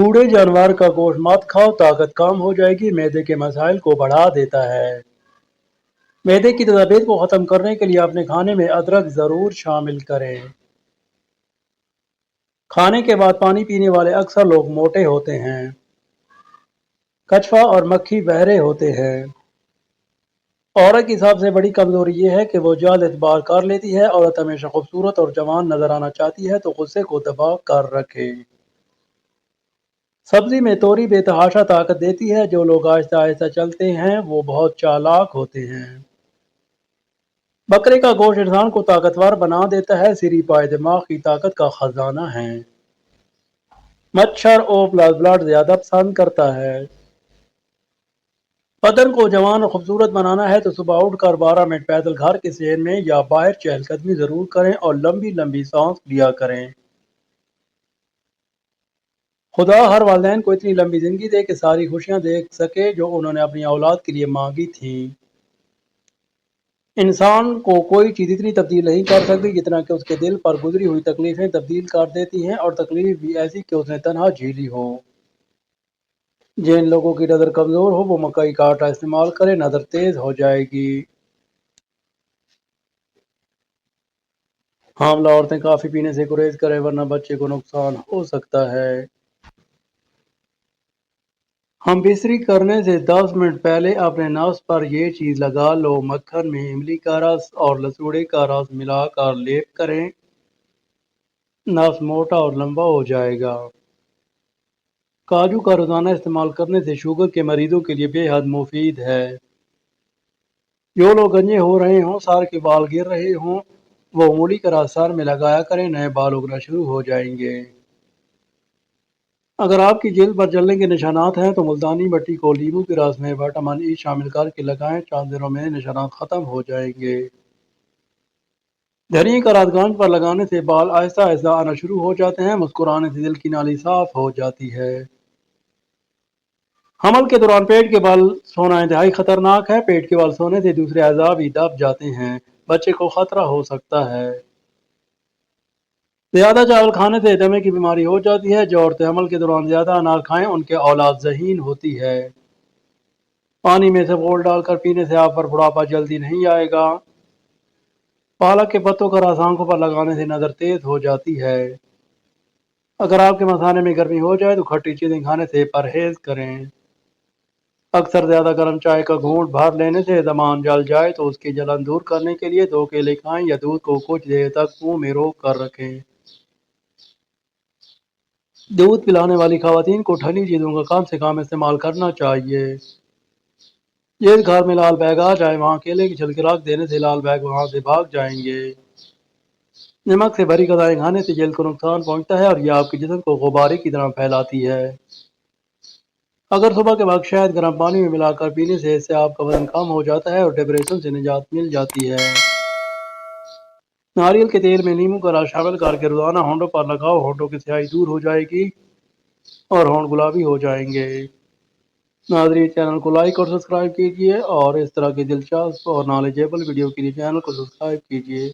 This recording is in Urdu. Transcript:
بوڑھے جانور کا گوشت مت کھاؤ، طاقت کم ہو جائے گی، معدے کے مسائل کو بڑھا دیتا ہے۔ معدے کی تذابیت کو ختم کرنے کے لیے اپنے کھانے میں ادرک ضرور شامل کریں۔ کھانے کے بعد پانی پینے والے اکثر لوگ موٹے ہوتے ہیں۔ کچھوا اور مکھی بہرے ہوتے ہیں۔ عورت کی سب سے بڑی کمزوری یہ ہے کہ وہ جلد اعتبار کر لیتی ہے۔ عورت ہمیشہ خوبصورت اور جوان نظر آنا چاہتی ہے تو غصے کو دبا کر رکھے۔ سبزی میں توری بے تحاشا طاقت دیتی ہے۔ جو لوگ آہستہ آہستہ چلتے ہیں وہ بہت چالاک ہوتے ہیں۔ بکرے کا گوشت انسان کو طاقتور بنا دیتا ہے۔ سری پائے دماغ کی طاقت کا خزانہ ہے۔ مچھر او پلس بلڈ زیادہ پسند کرتا ہے۔ بدن کو جوان اور خوبصورت بنانا ہے تو صبح اٹھ کر 12 منٹ پیدل گھر کے صحن میں یا باہر چہل قدمی ضرور کریں اور لمبی لمبی سانس لیا کریں۔ خدا ہر والدین کو اتنی لمبی زندگی دے کہ ساری خوشیاں دیکھ سکے جو انہوں نے اپنی اولاد کے لیے مانگی تھیں۔ انسان کو کوئی چیز اتنی تبدیل نہیں کر سکتی جتنا کہ اس کے دل پر گزری ہوئی تکلیفیں تبدیل کر دیتی ہیں، اور تکلیف بھی ایسی کہ اس نے تنہا جھیلی ہو۔ جن لوگوں کی نظر کمزور ہو وہ مکئی کا آٹا استعمال کرے، نظر تیز ہو جائے گی۔ حاملہ عورتیں کافی پینے سے گریز کریں ورنہ بچے کو نقصان ہو سکتا ہے۔ ہم بستری کرنے سے 10 منٹ پہلے اپنے نفس پر یہ چیز لگا لو۔ مکھن میں املی کا رس اور لسوڑے کا رس ملا کر لیپ کریں، نفس موٹا اور لمبا ہو جائے گا۔ کاجو کا روزانہ استعمال کرنے سے شوگر کے مریضوں کے لیے بے حد مفید ہے۔ جو لوگ گنجے ہو رہے ہوں، سر کے بال گر رہے ہوں، وہ مولی کا رس سر میں لگایا کریں، نئے بال اگنا شروع ہو جائیں گے۔ اگر آپ کی جلد پر جلنے کے نشانات ہیں تو ملتانی مٹی کو لیموں کے رس میں وٹامن ای شامل کر کے لگائیں، چند دنوں میں نشانات ختم ہو جائیں گے۔ دھنیا کا رس گانج پر لگانے سے بال آہستہ آہستہ آنا شروع ہو جاتے ہیں، مسکرانے سے دل کی نالی صاف ہو جاتی ہے۔ حمل کے دوران پیٹ کے بل سونا انتہائی خطرناک ہے۔ پیٹ کے بل سونے سے دوسرے اعضاء بھی دب جاتے ہیں، بچے کو خطرہ ہو سکتا ہے۔ زیادہ چاول کھانے سے دمے کی بیماری ہو جاتی ہے۔ جو عورتیں حمل کے دوران زیادہ انار کھائیں ان کے اولاد ذہین ہوتی ہے۔ پانی میں اسفغول ڈال کر پینے سے آپ پر بڑھاپا جلدی نہیں آئے گا۔ پالک کے پتوں کا رس آنکھوں پر لگانے سے نظر تیز ہو جاتی ہے۔ اگر آپ کے مثانے میں گرمی ہو جائے تو کھٹی چیزیں کھانے سے پرہیز کریں۔ اکثر زیادہ گرم چائے کا گھونٹ بھر لینے سے زبان جل جائے تو اس کی جلن دور کرنے کے لیے 2 کیلے کھائیں یا دودھ کو کچھ دیر تک منہ میں روک کر رکھیں۔ دودھ پلانے والی خواتین کو ٹھنڈی چیزوں کا کم سے کم استعمال کرنا چاہیے۔ جس گھر میں لال بیگ آ جائے وہاں کیلے کی چھلکے رکھ دینے سے لال بیگ وہاں سے بھاگ جائیں گے۔ نمک سے بھری غذائیں کھانے سے جلد کو نقصان پہنچتا ہے اور یہ آپ کے جسم کو غبارے کی طرح پھیلاتی ہے۔ اگر صبح کے وقت شہد گرم پانی میں ملا کر پینے سے اس سے آپ کا وزن کم ہو جاتا ہے اور ڈپریشن سے نجات مل جاتی ہے۔ ناریل کے تیل میں نیمبو کا رس شامل کر کے روزانہ ہونٹوں پر لگاؤ، ہونٹوں کی سیاہی دور ہو جائے گی اور ہونٹ گلابی ہو جائیں گے۔ ناظرین، چینل کو لائک اور سبسکرائب کیجیے اور اس طرح کی دلچسپ اور نالجیبل ویڈیو کے لیے چینل کو سبسکرائب کیجیے۔